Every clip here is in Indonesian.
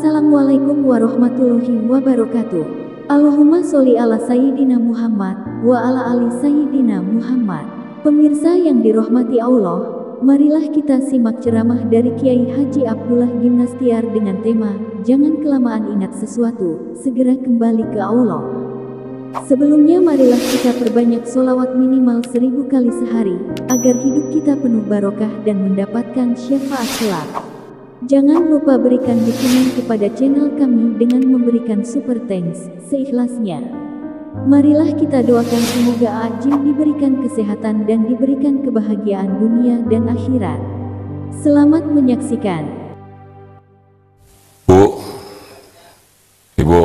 Assalamualaikum warahmatullahi wabarakatuh. Allahumma sholli ala Sayyidina Muhammad wa ala ali Sayyidina Muhammad. Pemirsa yang dirahmati Allah, marilah kita simak ceramah dari Kiai Haji Abdullah Gimnastiar dengan tema Jangan kelamaan ingat sesuatu, segera kembali ke Allah. Sebelumnya marilah kita perbanyak sholawat minimal 1000 kali sehari, agar hidup kita penuh barokah dan mendapatkan syafaat kelak. Jangan lupa berikan dukungan kepada channel kami dengan memberikan super thanks seikhlasnya. Marilah kita doakan semoga Ajin diberikan kesehatan dan diberikan kebahagiaan dunia dan akhirat. Selamat menyaksikan. Bu, Ibu,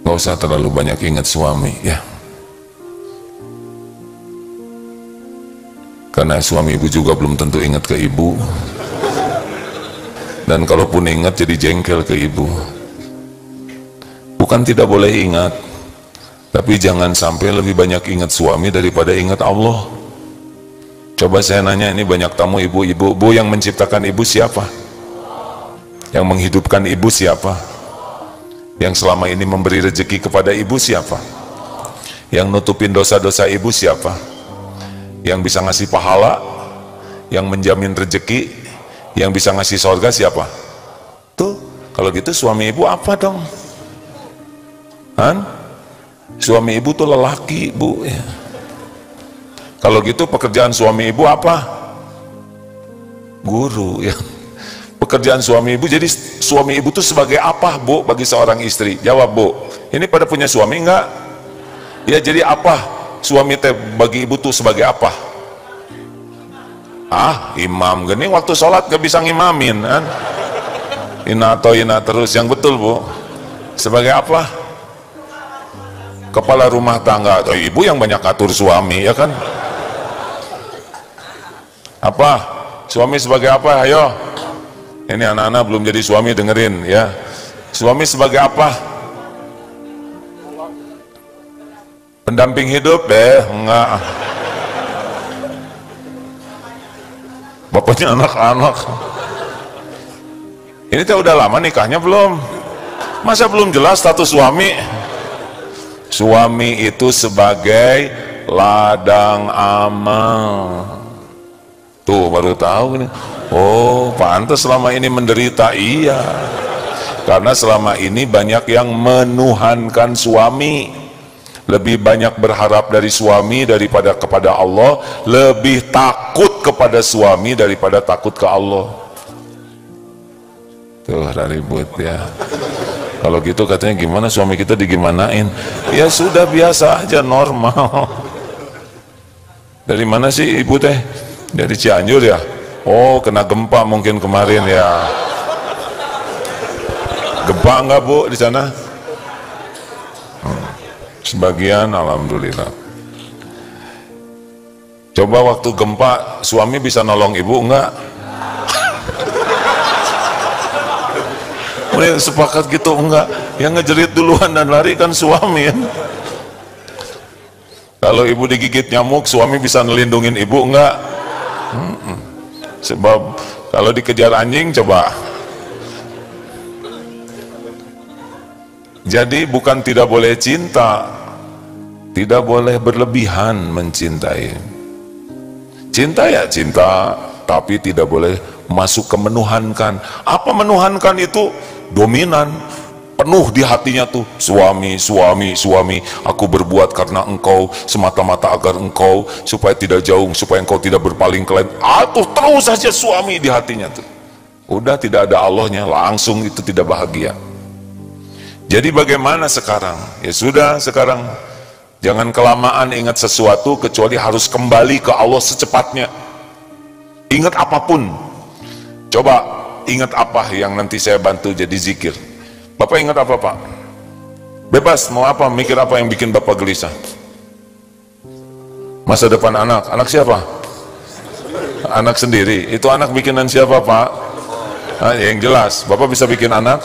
gak usah terlalu banyak ingat suami ya. Karena suami ibu juga belum tentu ingat ke ibu. Dan kalaupun ingat jadi jengkel ke ibu. Bukan tidak boleh ingat, tapi jangan sampai lebih banyak ingat suami daripada ingat Allah. Coba saya nanya, ini banyak tamu ibu-ibu, bu, yang menciptakan ibu siapa? Yang menghidupkan ibu siapa? Yang selama ini memberi rezeki kepada ibu siapa? Yang nutupin dosa-dosa ibu siapa? Yang bisa ngasih pahala, yang menjamin rezeki, yang bisa ngasih surga siapa? Tuh, kalau gitu suami ibu apa dong? Han? Suami ibu tuh lelaki, bu ya. Kalau gitu pekerjaan suami ibu apa? Guru ya. Pekerjaan suami ibu, jadi suami ibu tuh sebagai apa, bu, bagi seorang istri? Jawab, bu. Ini pada punya suami enggak? Ya, jadi apa? Suami teh bagi ibu tuh sebagai apa? Imam gini, waktu sholat gak bisa ngimamin kan? Ina terus, yang betul bu. Sebagai apa? Kepala rumah tangga. Oh, ibu yang banyak atur suami ya kan? Apa? Suami sebagai apa? Ayo. Ini anak-anak belum jadi suami dengerin ya. Suami sebagai apa? Pendamping hidup enggak. Bapaknya anak-anak. Ini teh udah lama nikahnya belum? Masa belum jelas status suami? Suami itu sebagai ladang amal. Tuh baru tahu nih. Oh, pantas selama ini menderita. Iya. Karena selama ini banyak yang menuhankan suami. Lebih banyak berharap dari suami daripada kepada Allah, lebih takut kepada suami daripada takut ke Allah. Tuh ribut ya. Kalau gitu katanya gimana suami kita digimanain? Ya sudah, biasa aja, normal. Dari mana sih ibu teh? Dari Cianjur ya? Oh, kena gempa mungkin kemarin ya. Gempa enggak bu di sana? Sebagian, alhamdulillah. Coba waktu gempa suami bisa nolong ibu enggak? Mulai sepakat gitu enggak? Yang ngejerit duluan dan lari kan suami ya. Kalau ibu digigit nyamuk, suami bisa ngelindungin ibu enggak? Sebab kalau dikejar anjing coba. Jadi bukan tidak boleh cinta, tidak boleh berlebihan mencintai. Cinta ya cinta, tapi tidak boleh masuk ke menuhankan. Apa menuhankan itu? Dominan, penuh di hatinya tuh, suami, aku berbuat karena engkau, semata-mata agar engkau, supaya tidak jauh, supaya engkau tidak berpaling ke lain. Tuh terus saja suami di hatinya tuh. Udah tidak ada Allahnya, langsung itu tidak bahagia. Jadi bagaimana sekarang? Ya sudah, sekarang jangan kelamaan ingat sesuatu, kecuali harus kembali ke Allah secepatnya. Ingat apapun. Coba ingat apa yang nanti saya bantu jadi zikir. Bapak ingat apa pak? Bebas, mau apa, mikir apa yang bikin bapak gelisah. Masa depan anak. Anak siapa? Anak sendiri. Itu anak bikinan siapa pak? Yang jelas, bapak bisa bikin anak?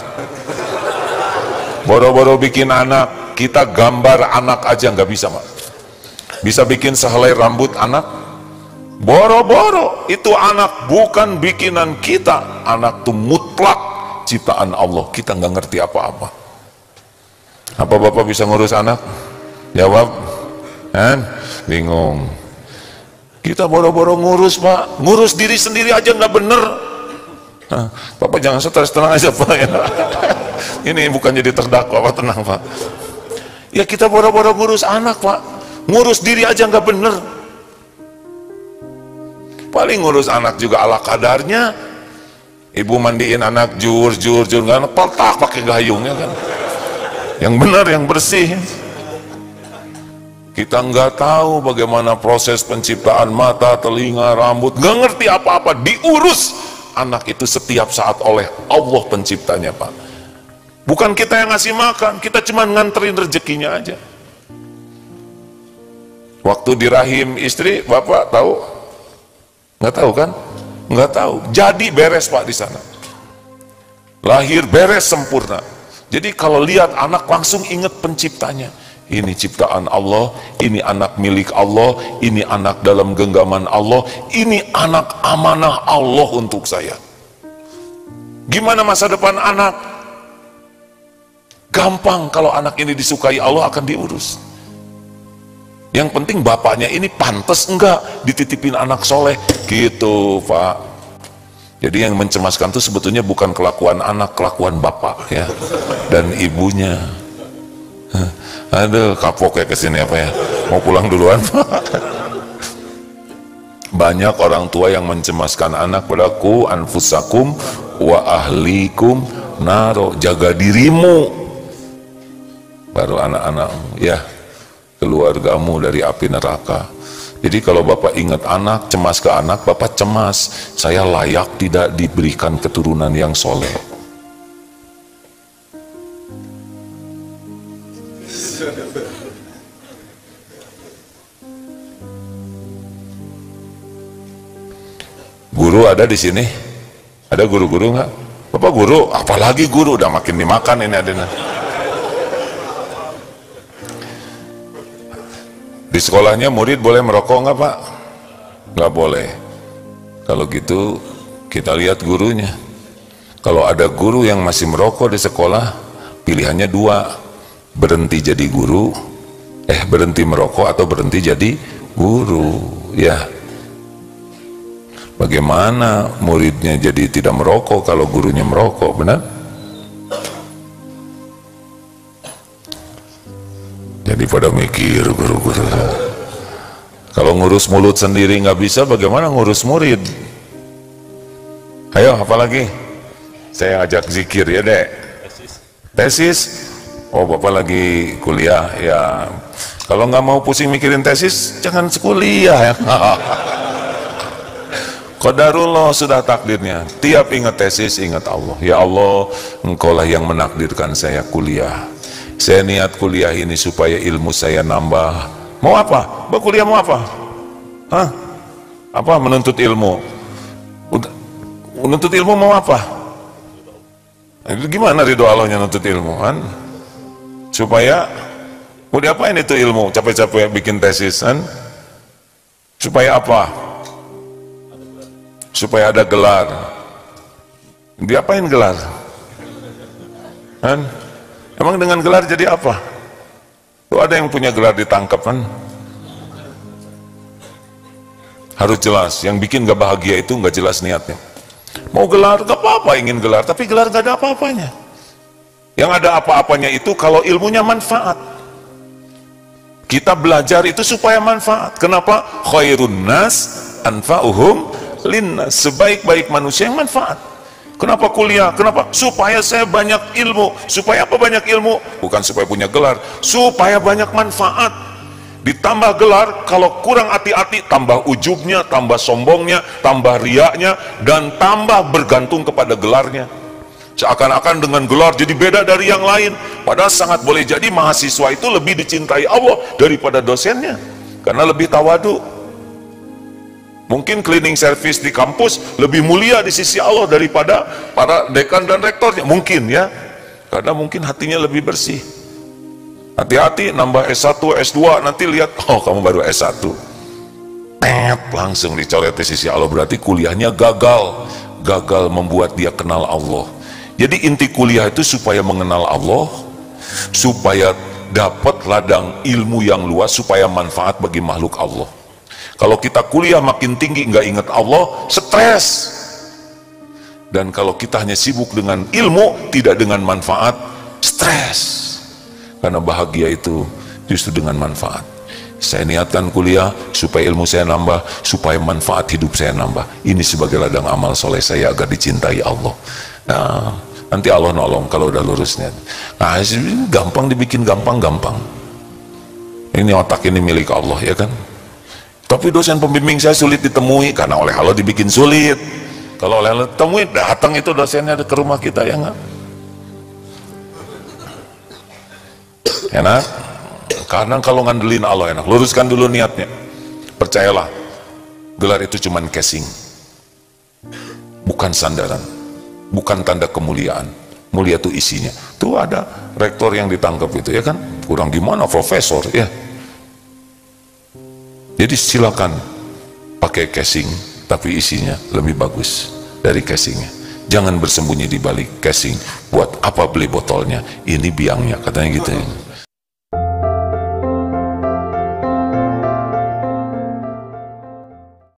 Boro-boro bikin anak, kita gambar anak aja nggak bisa pak. Bisa bikin sehelai rambut anak? Boro-boro, itu anak bukan bikinan kita. Anak tuh mutlak ciptaan Allah, kita nggak ngerti apa-apa. Apa Bapak bisa ngurus anak? Jawab, kan? Bingung. Kita boro-boro ngurus, Pak. Ngurus diri sendiri aja nggak bener. Nah, Bapak jangan stres, tenang aja Pak ya. Ini bukan jadi terdakwa, Pak, tenang Pak. Ya kita boro-boro ngurus anak, Pak. Ngurus diri aja nggak bener. Paling ngurus anak juga ala kadarnya. Ibu mandiin anak jur kan, peltak pakai gayungnya kan. Yang benar, yang bersih. Kita nggak tahu bagaimana proses penciptaan mata, telinga, rambut, nggak ngerti apa-apa. Diurus anak itu setiap saat oleh Allah penciptanya, Pak. Bukan kita yang ngasih makan, kita cuma nganterin rezekinya aja. Waktu di rahim istri, Bapak tahu? Nggak tahu kan? Nggak tahu. Jadi beres Pak di sana. Lahir beres sempurna. Jadi kalau lihat anak langsung ingat penciptanya. Ini ciptaan Allah, ini anak milik Allah, ini anak dalam genggaman Allah, ini anak amanah Allah untuk saya. Gimana masa depan anak? Gampang, kalau anak ini disukai Allah akan diurus. Yang penting bapaknya ini pantas enggak dititipin anak soleh, gitu Pak. Jadi yang mencemaskan itu sebetulnya bukan kelakuan anak, kelakuan bapak ya, dan ibunya. Aduh, kapok ya kesini apa ya, mau pulang duluan Pak. Banyak orang tua yang mencemaskan anak, padaku anfusakum wa ahlikum naro, jaga dirimu baru anak-anakmu ya, keluargamu dari api neraka. Jadi kalau Bapak ingat anak, cemas ke anak, Bapak cemas, saya layak tidak diberikan keturunan yang soleh. Guru ada di sini? Ada guru-guru nggak? Bapak guru, apalagi guru, udah makin dimakan ini adanya. Di sekolahnya murid boleh merokok nggak Pak? Nggak boleh. Kalau gitu kita lihat gurunya. Kalau ada guru yang masih merokok di sekolah, pilihannya dua, berhenti jadi guru, berhenti merokok atau berhenti jadi guru. Ya, bagaimana muridnya jadi tidak merokok kalau gurunya merokok, benar? Jadi pada mikir guru-guru, kalau ngurus mulut sendiri nggak bisa, bagaimana ngurus murid? Ayo, apalagi? Saya ajak zikir ya dek. Tesis? Oh Bapak lagi kuliah ya. Kalau nggak mau pusing mikirin tesis, jangan sekuliah ya. Qadarullah, sudah takdirnya. Tiap ingat tesis, ingat Allah. Ya Allah, Engkaulah yang menakdirkan saya kuliah. Saya niat kuliah ini supaya ilmu saya nambah. Mau apa? Bapak kuliah mau apa? Hah? Apa? Menuntut ilmu. Menuntut ilmu mau apa? Itu gimana ridho Allahnya nuntut ilmu kan? Supaya mau diapain itu ilmu? Capek-capek bikin tesis kan? Supaya apa? Supaya ada gelar. Diapain gelar? Kan? Emang dengan gelar jadi apa? Tuh ada yang punya gelar ditangkap kan? Harus jelas. Yang bikin gak bahagia itu gak jelas niatnya. Mau gelar gak apa-apa, ingin gelar, tapi gelar gak ada apa-apanya. Yang ada apa-apanya itu kalau ilmunya manfaat. Kita belajar itu supaya manfaat. Kenapa? Khairun nas anfa'uhum linnas. Sebaik-baik manusia yang manfaat. Kenapa kuliah? Kenapa? Supaya saya banyak ilmu. Supaya apa banyak ilmu? Bukan supaya punya gelar, supaya banyak manfaat. Ditambah gelar, kalau kurang hati-hati, tambah ujubnya, tambah sombongnya, tambah riaknya, dan tambah bergantung kepada gelarnya. Seakan-akan dengan gelar jadi beda dari yang lain. Padahal sangat boleh jadi mahasiswa itu lebih dicintai Allah daripada dosennya, karena lebih tawadu. Mungkin cleaning service di kampus lebih mulia di sisi Allah daripada para dekan dan rektornya, mungkin ya, karena mungkin hatinya lebih bersih. Hati-hati, nambah S1, S2, nanti lihat, oh kamu baru S1, langsung dicoret di sisi Allah, berarti kuliahnya gagal membuat dia kenal Allah. Jadi inti kuliah itu supaya mengenal Allah, supaya dapat ladang ilmu yang luas, supaya manfaat bagi makhluk Allah. Kalau kita kuliah makin tinggi nggak ingat Allah, stres. Dan kalau kita hanya sibuk dengan ilmu, tidak dengan manfaat, stres. Karena bahagia itu justru dengan manfaat. Saya niatkan kuliah supaya ilmu saya nambah, supaya manfaat hidup saya nambah. Ini sebagai ladang amal soleh saya agar dicintai Allah. Nah, nanti Allah nolong kalau udah lurusnya. Nah, gampang dibikin gampang-gampang. Ini otak ini milik Allah, ya kan? Tapi dosen pembimbing saya sulit ditemui karena oleh Allah dibikin sulit. Kalau oleh Allah temui, datang itu dosennya ke rumah kita, ya enggak? Enak? Karena kalau ngandelin Allah enak. Luruskan dulu niatnya. Percayalah, gelar itu cuman casing, bukan sandaran, bukan tanda kemuliaan. Mulia itu isinya. Tuh ada rektor yang ditangkap itu, ya kan? Kurang gimana profesor, ya. Jadi silakan pakai casing, tapi isinya lebih bagus dari casingnya. Jangan bersembunyi di balik casing. Buat apa beli botolnya? Ini biangnya, katanya gitu.